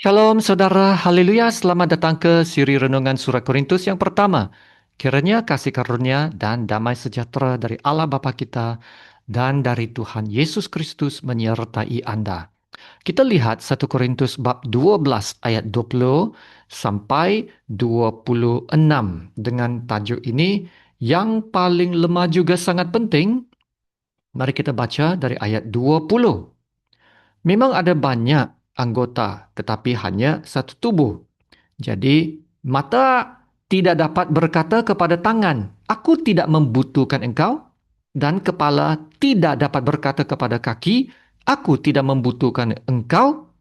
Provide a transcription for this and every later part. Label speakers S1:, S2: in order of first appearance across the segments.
S1: Shalom saudara, haleluya, selamat datang ke siri renungan Surat Korintus yang pertama. Kiranya kasih karunia dan damai sejahtera dari Allah Bapa kita dan dari Tuhan Yesus Kristus menyertai Anda. Kita lihat 1 Korintus bab 12 ayat 20 sampai 26 dengan tajuk ini yang paling lemah juga sangat penting. Mari kita baca dari ayat 20. Memang ada banyak anggota, tetapi hanya satu tubuh. Jadi, mata tidak dapat berkata kepada tangan, "Aku tidak membutuhkan engkau," dan kepala tidak dapat berkata kepada kaki, "Aku tidak membutuhkan engkau."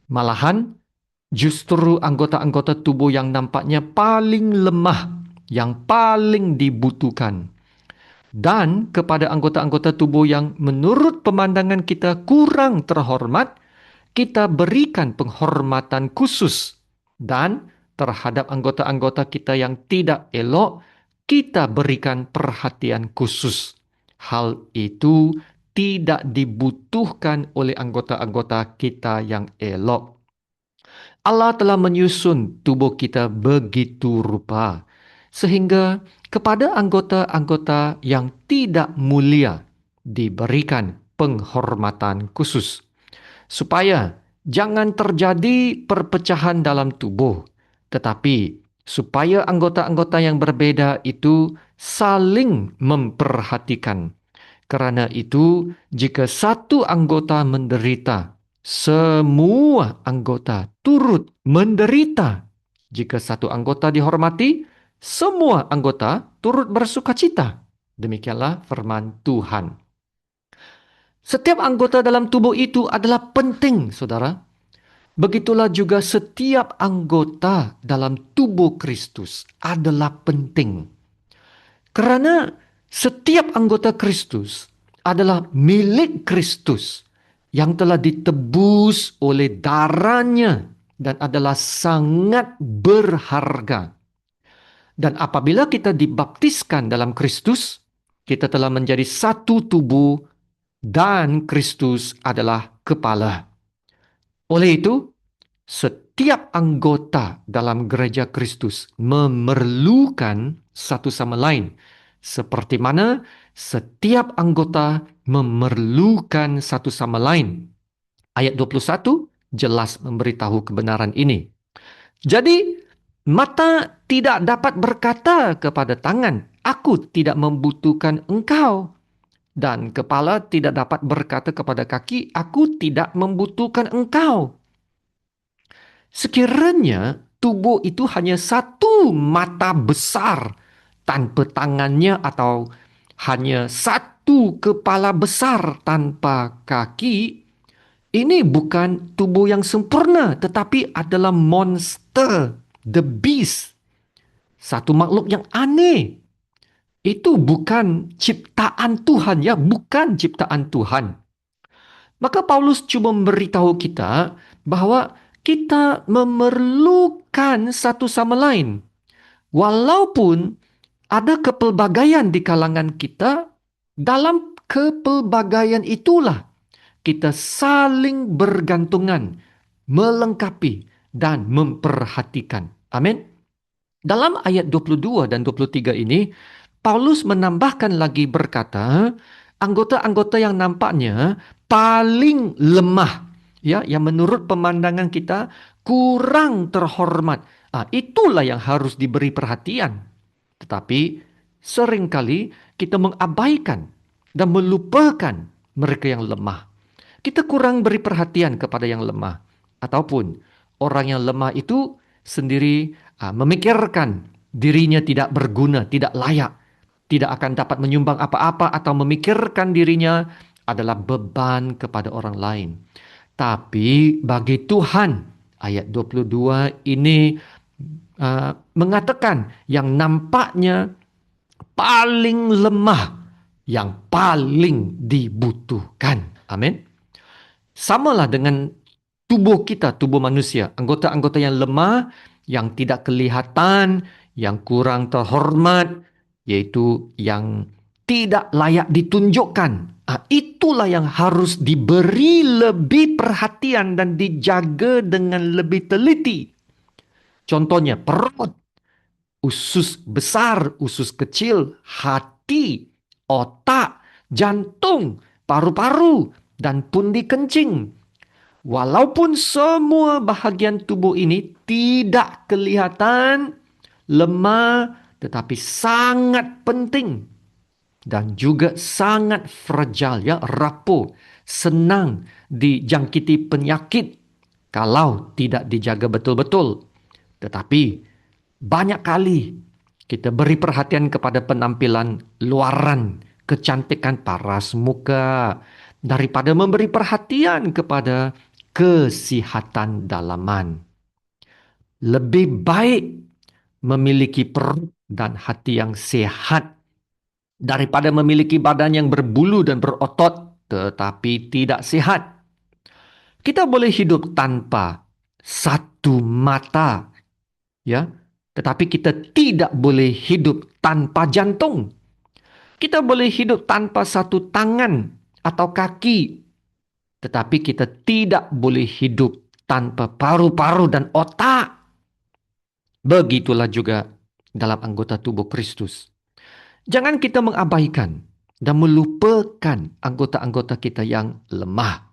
S1: Malahan, justru anggota-anggota tubuh yang nampaknya paling lemah, yang paling dibutuhkan. Dan kepada anggota-anggota tubuh yang menurut pemandangan kita kurang terhormat, kita berikan penghormatan khusus. Dan terhadap anggota-anggota kita yang tidak elok, kita berikan perhatian khusus. Hal itu tidak dibutuhkan oleh anggota-anggota kita yang elok. Allah telah menyusun tubuh kita begitu rupa, sehingga kepada anggota-anggota yang tidak mulia diberikan penghormatan khusus, supaya jangan terjadi perpecahan dalam tubuh, tetapi supaya anggota-anggota yang berbeda itu saling memperhatikan. Karena itu, jika satu anggota menderita, semua anggota turut menderita. Jika satu anggota dihormati, semua anggota turut bersukacita. Demikianlah firman Tuhan. Setiap anggota dalam tubuh itu adalah penting, saudara. Begitulah juga setiap anggota dalam tubuh Kristus adalah penting. Karena setiap anggota Kristus adalah milik Kristus yang telah ditebus oleh darahnya dan adalah sangat berharga. Dan apabila kita dibaptiskan dalam Kristus, kita telah menjadi satu tubuh dan Kristus adalah kepala. Oleh itu, setiap anggota dalam gereja Kristus memerlukan satu sama lain, seperti mana setiap anggota memerlukan satu sama lain. Ayat 21 jelas memberitahu kebenaran ini. Jadi, mata tidak dapat berkata kepada tangan, "Aku tidak membutuhkan engkau." Dan kepala tidak dapat berkata kepada kaki, "Aku tidak membutuhkan engkau." Sekiranya tubuh itu hanya satu mata besar tanpa tangannya atau hanya satu kepala besar tanpa kaki, ini bukan tubuh yang sempurna tetapi adalah monster, the beast, satu makhluk yang aneh. Itu bukan ciptaan Tuhan, ya, bukan ciptaan Tuhan. Maka Paulus cuma memberitahu kita bahwa kita memerlukan satu sama lain. Walaupun ada kepelbagaian di kalangan kita, dalam kepelbagaian itulah kita saling bergantungan, melengkapi, dan memperhatikan. Amin. Dalam ayat 22 dan 23 ini, Paulus menambahkan lagi berkata, anggota-anggota yang nampaknya paling lemah, ya, yang menurut pemandangan kita kurang terhormat. Itulah yang harus diberi perhatian. Tetapi seringkali kita mengabaikan dan melupakan mereka yang lemah. Kita kurang beri perhatian kepada yang lemah. Ataupun orang yang lemah itu sendiri memikirkan dirinya tidak berguna, tidak layak, tidak akan dapat menyumbang apa-apa atau memikirkan dirinya adalah beban kepada orang lain. Tapi bagi Tuhan, ayat 22 ini mengatakan yang nampaknya paling lemah, yang paling dibutuhkan. Amin. Samalah dengan tubuh kita, tubuh manusia. Anggota-anggota yang lemah, yang tidak kelihatan, yang kurang terhormat, yaitu yang tidak layak ditunjukkan Itulah yang harus diberi lebih perhatian dan dijaga dengan lebih teliti. Contohnya perut, usus besar, usus kecil, hati, otak, jantung, paru-paru, dan pundi kencing. Walaupun semua bahagian tubuh ini tidak kelihatan lemah, tetapi sangat penting dan juga sangat fragile, ya, rapuh, senang dijangkiti penyakit kalau tidak dijaga betul-betul. Tetapi banyak kali kita beri perhatian kepada penampilan luaran, kecantikan paras muka, daripada memberi perhatian kepada kesihatan dalaman. Lebih baik memiliki perut dan hati yang sehat daripada memiliki badan yang berbulu dan berotot tetapi tidak sehat. Kita boleh hidup tanpa satu mata, ya, tetapi kita tidak boleh hidup tanpa jantung. Kita boleh hidup tanpa satu tangan atau kaki, tetapi kita tidak boleh hidup tanpa paru-paru dan otak. Begitulah juga dalam anggota tubuh Kristus. Jangan kita mengabaikan dan melupakan anggota-anggota kita yang lemah.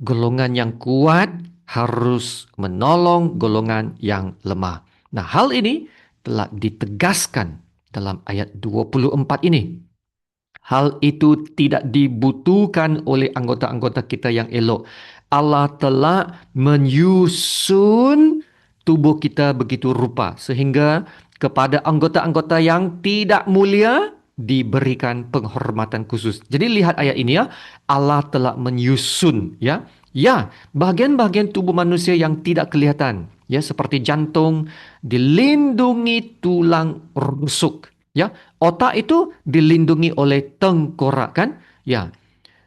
S1: Golongan yang kuat harus menolong golongan yang lemah. Nah, hal ini telah ditegaskan dalam ayat 24 ini. Hal itu tidak dibutuhkan oleh anggota-anggota kita yang elok. Allah telah menyusun tubuh kita begitu rupa sehingga kepada anggota-anggota yang tidak mulia diberikan penghormatan khusus. Jadi lihat ayat ini, ya. Allah telah menyusun, ya. Ya, bagian-bagian tubuh manusia yang tidak kelihatan, ya, seperti jantung dilindungi tulang rusuk, ya. Otak itu dilindungi oleh tengkorak, kan? Ya.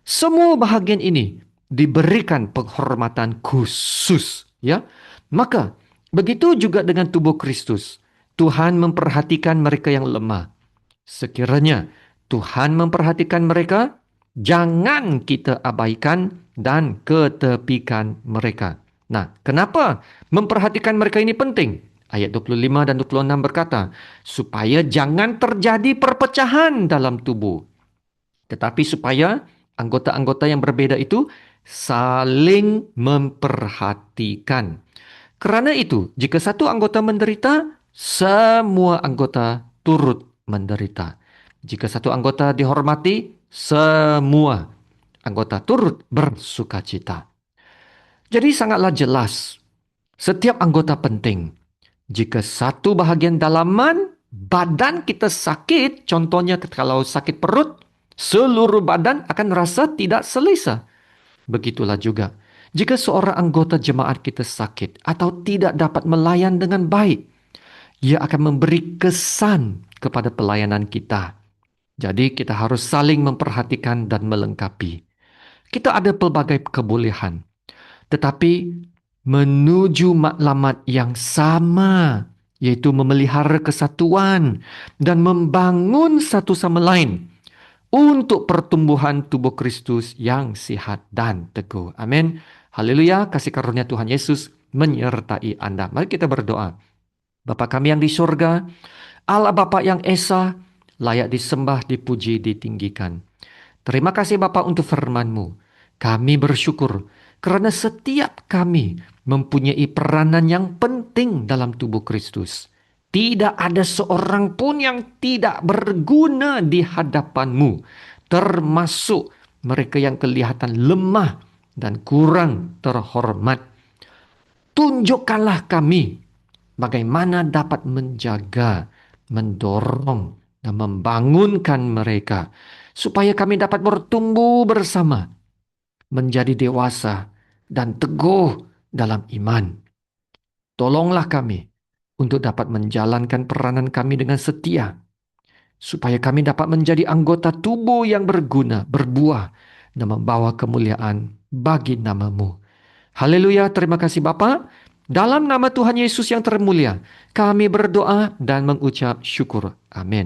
S1: Semua bahagian ini diberikan penghormatan khusus, ya. Maka begitu juga dengan tubuh Kristus. Tuhan memperhatikan mereka yang lemah. Sekiranya Tuhan memperhatikan mereka, jangan kita abaikan dan ketepikan mereka. Nah, kenapa memperhatikan mereka ini penting? Ayat 25 dan 26 berkata, supaya jangan terjadi perpecahan dalam tubuh. Tetapi supaya anggota-anggota yang berbeda itu saling memperhatikan. Karena itu, jika satu anggota menderita, semua anggota turut menderita. Jika satu anggota dihormati, semua anggota turut bersukacita. Jadi sangatlah jelas, setiap anggota penting. Jika satu bahagian dalaman badan kita sakit, contohnya kalau sakit perut, seluruh badan akan rasa tidak selesa. Begitulah juga jika seorang anggota jemaat kita sakit atau tidak dapat melayan dengan baik, ia akan memberi kesan kepada pelayanan kita. Jadi kita harus saling memperhatikan dan melengkapi. Kita ada pelbagai kebolehan, tetapi menuju matlamat yang sama, yaitu memelihara kesatuan dan membangun satu sama lain untuk pertumbuhan tubuh Kristus yang sihat dan teguh. Amin. Haleluya. Kasih karunia Tuhan Yesus menyertai Anda. Mari kita berdoa. Bapa kami yang di surga, Allah Bapa yang esa, layak disembah, dipuji, ditinggikan. Terima kasih Bapa untuk firman-Mu. Kami bersyukur karena setiap kami mempunyai peranan yang penting dalam tubuh Kristus. Tidak ada seorang pun yang tidak berguna di hadapan-Mu, termasuk mereka yang kelihatan lemah dan kurang terhormat. Tunjukkanlah kami bagaimana dapat menjaga, mendorong, dan membangunkan mereka, supaya kami dapat bertumbuh bersama, menjadi dewasa dan teguh dalam iman. Tolonglah kami untuk dapat menjalankan peranan kami dengan setia, supaya kami dapat menjadi anggota tubuh yang berguna, berbuah, dan membawa kemuliaan bagi nama-Mu. Haleluya, terima kasih Bapa. Dalam nama Tuhan Yesus yang termulia, kami berdoa dan mengucap syukur. Amin.